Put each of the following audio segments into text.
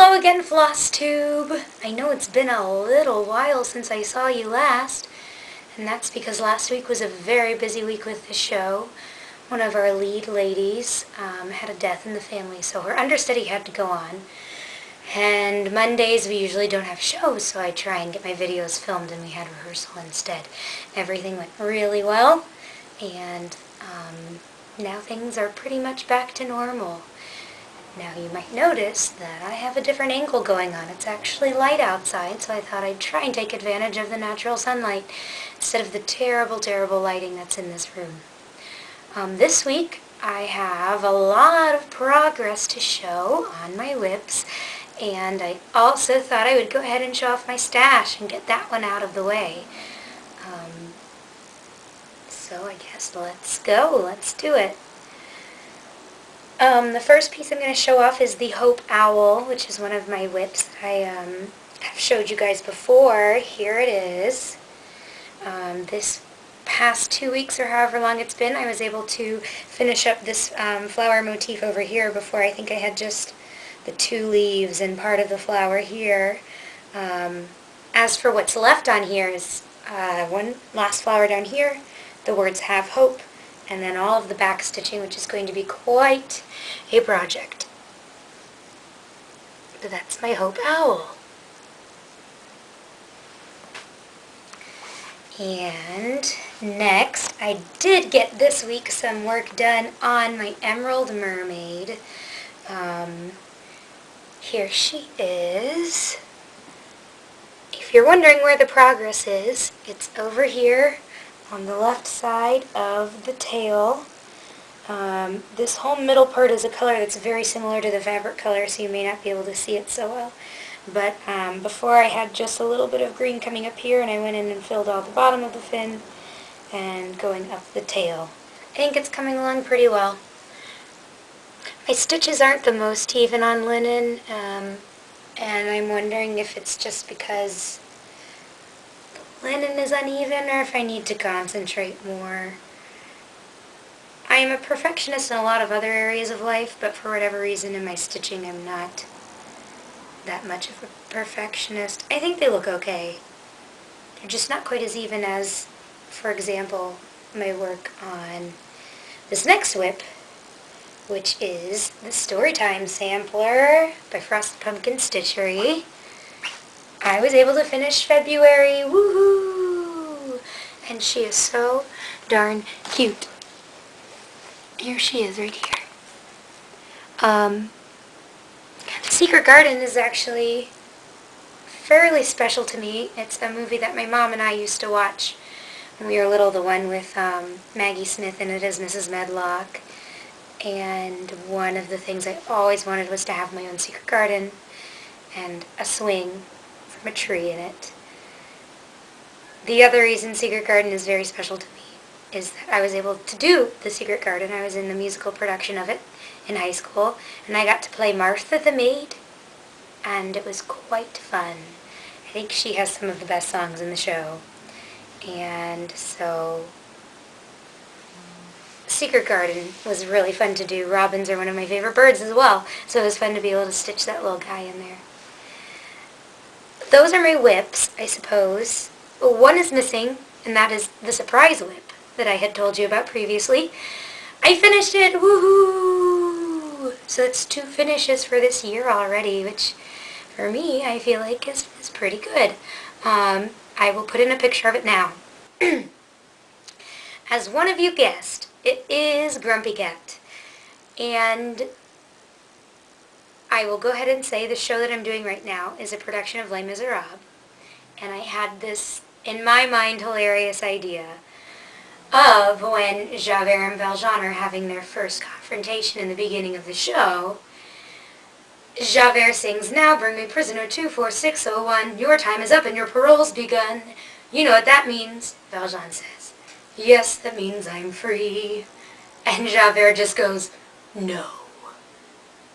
Hello again, Flosstube. I know it's been a little while since I saw you last, and that's because last week was a very busy week with the show. One of our lead ladies had a death in the family, so her understudy had to go on. And Mondays we usually don't have shows, so I try and get my videos filmed, and we had rehearsal instead. Everything went really well, and now things are pretty much back to normal. Now you might notice that I have a different angle going on. It's actually light outside, so I thought I'd try and take advantage of the natural sunlight instead of the terrible, terrible lighting that's in this room. This week I have a lot of progress to show on my whips, and I also thought I would go ahead and show off my stash and get that one out of the way. So I guess let's go. Let's do it. The first piece I'm going to show off is the Hope Owl, which is one of my whips that I have showed you guys before. Here it is. This past 2 weeks or however long it's been, I was able to finish up this flower motif over here before. I think I had just the 2 leaves and part of the flower here. As for what's left on here is one last flower down here. The words "Have Hope," and then all of the back stitching, which is going to be quite a project. But that's my Hope Owl. And next, I did get this week some work done on my Emerald Mermaid. Here she is. If you're wondering where the progress is, it's over here on the left side of the tail. This whole middle part is a color that's very similar to the fabric color, so you may not be able to see it so well. But before I had just a little bit of green coming up here, and I went in and filled all the bottom of the fin and going up the tail. I think it's coming along pretty well. My stitches aren't the most even on linen, and I'm wondering if it's just because linen is uneven or if I need to concentrate more. I am a perfectionist in a lot of other areas of life, but for whatever reason in my stitching I'm not that much of a perfectionist. I think they look okay. They're just not quite as even as, for example, my work on this next whip, which is the Storytime Sampler by Frosted Pumpkin Stitchery. I was able to finish February, woohoo! And she is so darn cute. Here she is right here. The Secret Garden is actually fairly special to me. It's a movie that my mom and I used to watch when we were little, the one with Maggie Smith in it as Mrs. Medlock. And one of the things I always wanted was to have my own secret garden and a swing from a tree in it. The other reason Secret Garden is very special to me is that I was able to do the Secret Garden. I was in the musical production of it in high school, and I got to play Martha the Maid, and it was quite fun. I think she has some of the best songs in the show. And so Secret Garden was really fun to do. Robins are one of my favorite birds as well, so it was fun to be able to stitch that little guy in there. Those are my whips, I suppose. One is missing, and that is the surprise whip that I had told you about previously. I finished it! Woohoo! So it's 2 finishes for this year already, which for me I feel like is pretty good. I will put in a picture of it now. As one of you guessed, it is Grumpy Cat. And I will go ahead and say the show that I'm doing right now is a production of Les Miserables. And I had this, in my mind, hilarious idea of when Javert and Valjean are having their first confrontation in the beginning of the show. Javert sings, "Now bring me prisoner 24601. Your time is up and your parole's begun." You know what that means. Valjean says, "Yes, that means I'm free." And Javert just goes, "No."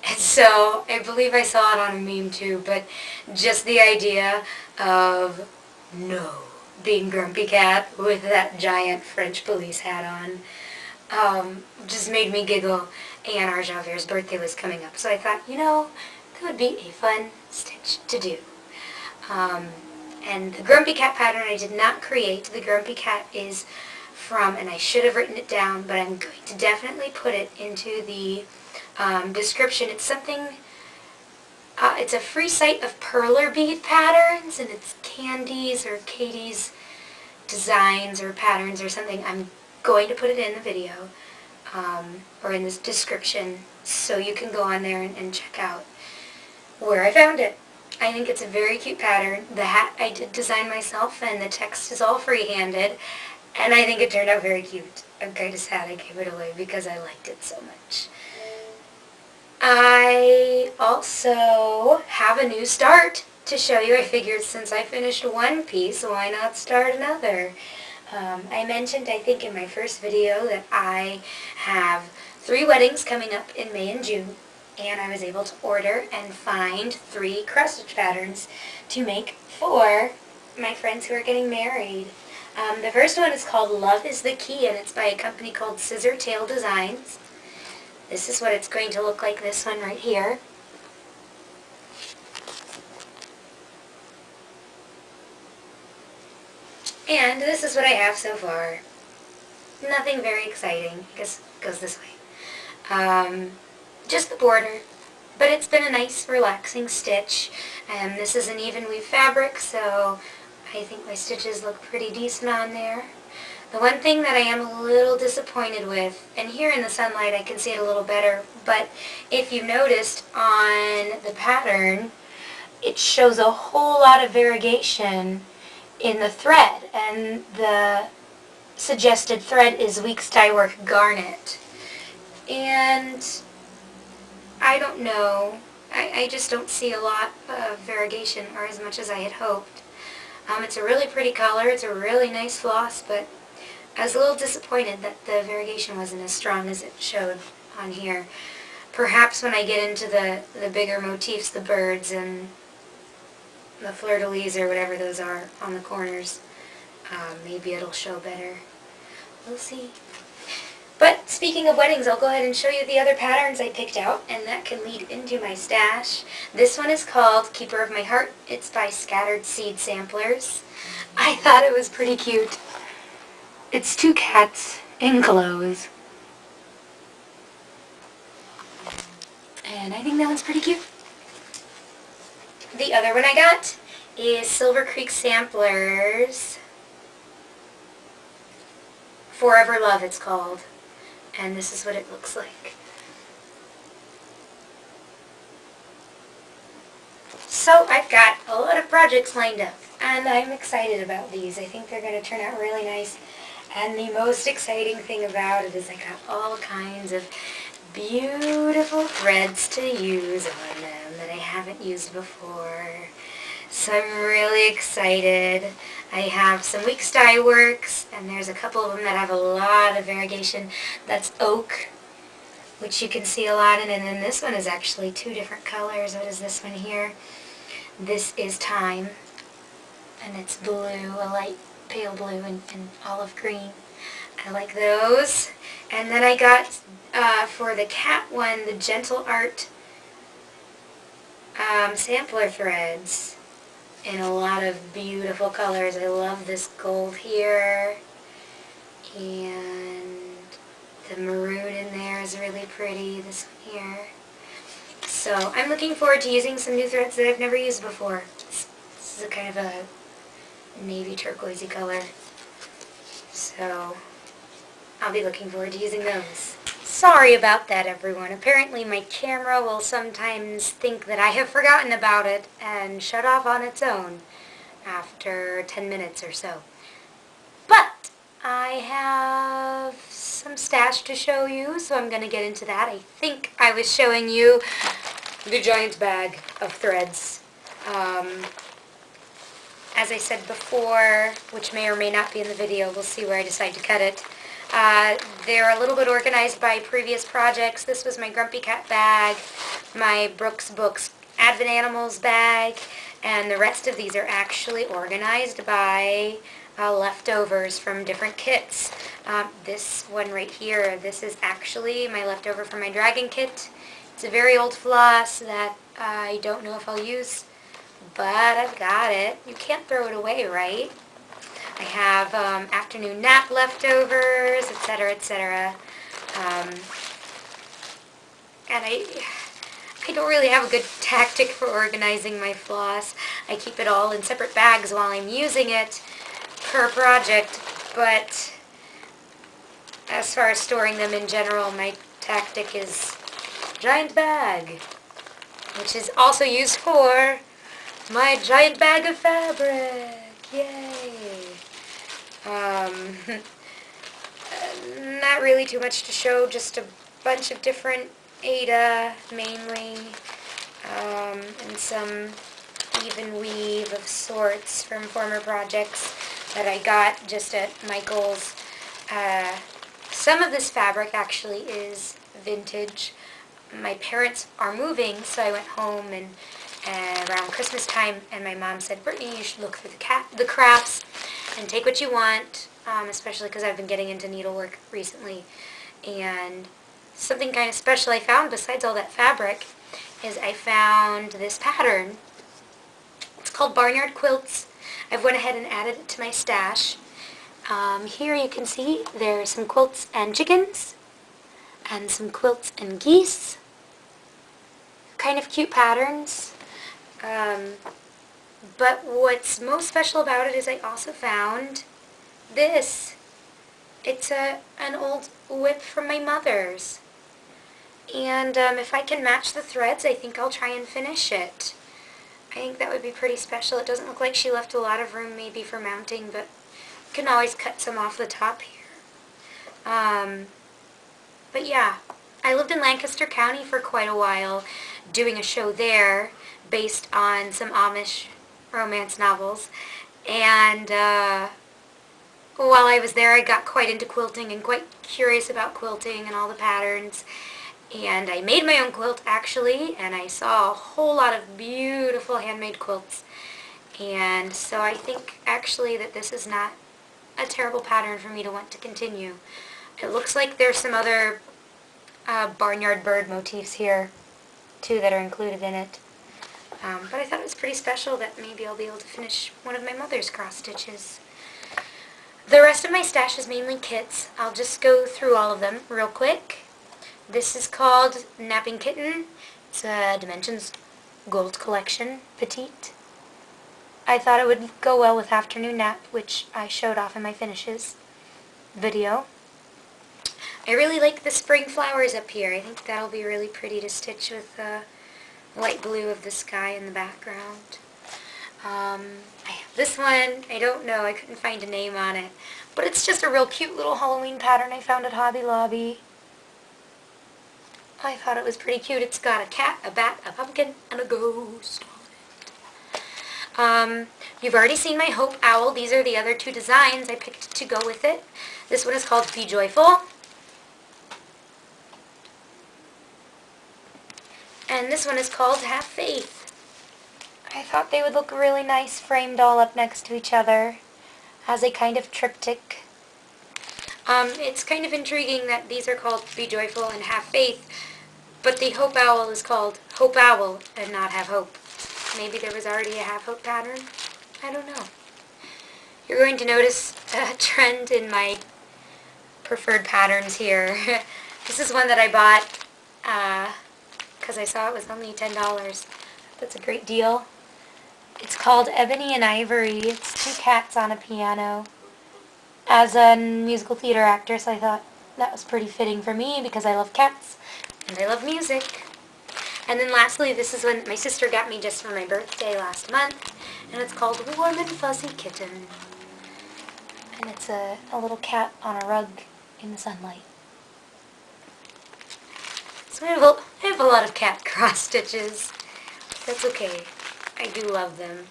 And so, I believe I saw it on a meme too, but just the idea of no being Grumpy Cat with that giant French police hat on just made me giggle, and our Javert's birthday was coming up. So I thought, would be a fun stitch to do. And the Grumpy Cat pattern I did not create. The Grumpy Cat is from, and I should have written it down, but I'm going to definitely put it into the description. It's something, it's a free site of perler bead patterns, and it's Candy's or Katie's designs or patterns or something. I'm going to put it in the video, or in this description, so you can go on there and check out where I found it. I think it's a very cute pattern. The hat I did design myself, and the text is all free-handed, and I think it turned out very cute. I'm kind of sad I gave it away because I liked it so much. I also have a new start to show you. I figured since I finished one piece, why not start another? I mentioned, I think in my first video, that I have 3 weddings coming up in May and June. And I was able to order and find 3 cross-stitch patterns to make for my friends who are getting married. The first one is called Love is the Key, and it's by a company called Scissor Tail Designs. This is what it's going to look like, this one right here. And this is what I have so far. Nothing very exciting. I guess it goes this way. Just the border, but it's been a nice relaxing stitch, and this is an even weave fabric, so I think my stitches look pretty decent on there. The one thing that I am a little disappointed with, and here in the sunlight I can see it a little better, but if you noticed on the pattern, it shows a whole lot of variegation in the thread, and the suggested thread is Weeks Dye Work Garnet. And I don't know. I just don't see a lot of variegation, or as much as I had hoped. It's a really pretty color. It's a really nice floss, but I was a little disappointed that the variegation wasn't as strong as it showed on here. Perhaps when I get into the bigger motifs, the birds and the fleur-de-lis or whatever those are on the corners, maybe it'll show better. We'll see. But speaking of weddings, I'll go ahead and show you the other patterns I picked out, and that can lead into my stash. This one is called Keeper of My Heart. It's by Scattered Seed Samplers. I thought it was pretty cute. It's 2 cats in clothes. And I think that one's pretty cute. The other one I got is Silver Creek Samplers. Forever Love, it's called. And this is what it looks like. So I've got a lot of projects lined up, and I'm excited about these. I think they're going to turn out really nice. And the most exciting thing about it is I got all kinds of beautiful threads to use on them that I haven't used before. So I'm really excited. I have some Weeks Dye Works, and there's a couple of them that have a lot of variegation. That's Oak, which you can see a lot in, and then this one is actually 2 different colors. What is this one here? This is Time, and it's blue, a light pale blue and olive green. I like those. And then I got, for the cat one, the Gentle Art sampler threads in a lot of beautiful colors. I love this gold here, and the maroon in there is really pretty, this one here. So I'm looking forward to using some new threads that I've never used before. This is a kind of a navy turquoisey color, so I'll be looking forward to using those. Sorry about that, everyone. Apparently my camera will sometimes think that I have forgotten about it and shut off on its own after 10 minutes or so. But I have some stash to show you, so I'm going to get into that. I think I was showing you the giant bag of threads. As I said before, which may or may not be in the video, we'll see where I decide to cut it. They're a little bit organized by previous projects. This was my Grumpy Cat bag, my Brooks Books Advent Animals bag, and the rest of these are actually organized by leftovers from different kits. This one right here, this is actually my leftover from my dragon kit, It's a very old floss that I don't know if I'll use, but I've got it. You can't throw it away, right? I have afternoon nap leftovers, etc., etc. Um, and I don't really have a good tactic for organizing my floss. I keep it all in separate bags while I'm using it per project, but as far as storing them in general, my tactic is giant bag, which is also used for my giant bag of fabric. Yay! Not really too much to show, just a bunch of different Aida, mainly, and some even weave of sorts from former projects that I got just at Michael's. Some of this fabric actually is vintage. My parents are moving, so I went home and around Christmas time, and my mom said, Brittany, you should look through the crafts and take what you want, especially because I've been getting into needlework recently. And something kind of special I found, besides all that fabric, is I found this pattern. It's called Barnyard Quilts. I've went ahead and added it to my stash. Here you can see there are some quilts and chickens, and some quilts and geese. Kind of cute patterns. But what's most special about it is I also found this. It's an old whip from my mother's. And if I can match the threads, I think I'll try and finish it. I think that would be pretty special. It doesn't look like she left a lot of room maybe for mounting, but you can always cut some off the top here. But yeah, I lived in Lancaster County for quite a while, doing a show there based on some Amish romance novels. And while I was there, I got quite into quilting and quite curious about quilting and all the patterns. And I made my own quilt, actually, and I saw a whole lot of beautiful handmade quilts. And so I think, actually, that this is not a terrible pattern for me to want to continue. It looks like there's some other barnyard bird motifs here, too, that are included in it. But I thought it was pretty special that maybe I'll be able to finish one of my mother's cross stitches. The rest of my stash is mainly kits. I'll just go through all of them real quick. This is called Napping Kitten. It's a Dimensions Gold Collection, Petite. I thought it would go well with Afternoon Nap, which I showed off in my finishes video. I really like the spring flowers up here. I think that'll be really pretty to stitch with the light blue of the sky in the background. I have this one. I don't know. I couldn't find a name on it. But it's just a real cute little Halloween pattern I found at Hobby Lobby. I thought it was pretty cute. It's got a cat, a bat, a pumpkin, and a ghost on it. You've already seen my Hope Owl. These are the other two designs I picked to go with it. This one is called Be Joyful. And this one is called Have Faith. I thought they would look really nice framed all up next to each other as a kind of triptych. It's kind of intriguing that these are called Be Joyful and Have Faith, but the Hope Owl is called Hope Owl and not Have Hope. Maybe there was already a Have Hope pattern? I don't know. You're going to notice a trend in my preferred patterns here. This is one that I bought because I saw it was only $10. That's a great deal. It's called Ebony and Ivory. It's two cats on a piano. As a musical theater actress, I thought that was pretty fitting for me because I love cats and I love music. And then lastly, this is one my sister got me just for my birthday last month, and it's called Warm and Fuzzy Kitten. And it's a little cat on a rug in the sunlight. So I have a lot of cat cross stitches. That's okay. I do love them.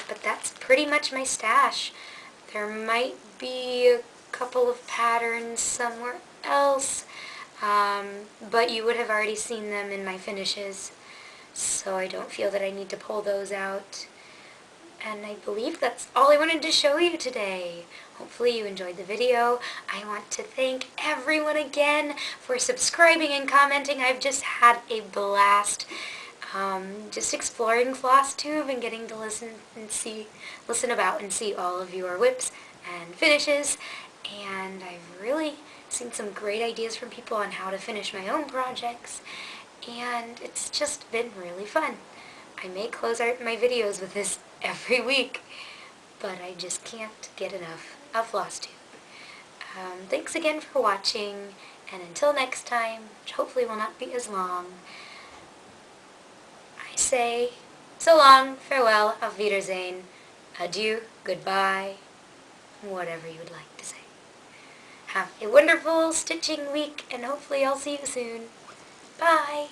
But that's pretty much my stash. There might be a couple of patterns somewhere else, but you would have already seen them in my finishes, so I don't feel that I need to pull those out. And I believe that's all I wanted to show you today. Hopefully you enjoyed the video. I want to thank everyone again for subscribing and commenting. I've just had a blast just exploring Flosstube and getting to listen about and see all of your whips and finishes. And I've really seen some great ideas from people on how to finish my own projects. And it's just been really fun. I may close out my videos with this every week, but I just can't get enough of Flosstube. Thanks again for watching, and until next time, which hopefully will not be as long, I say so long, farewell, auf Wiedersehen, adieu, goodbye, whatever you would like to say. Have a wonderful stitching week, and hopefully I'll see you soon. Bye!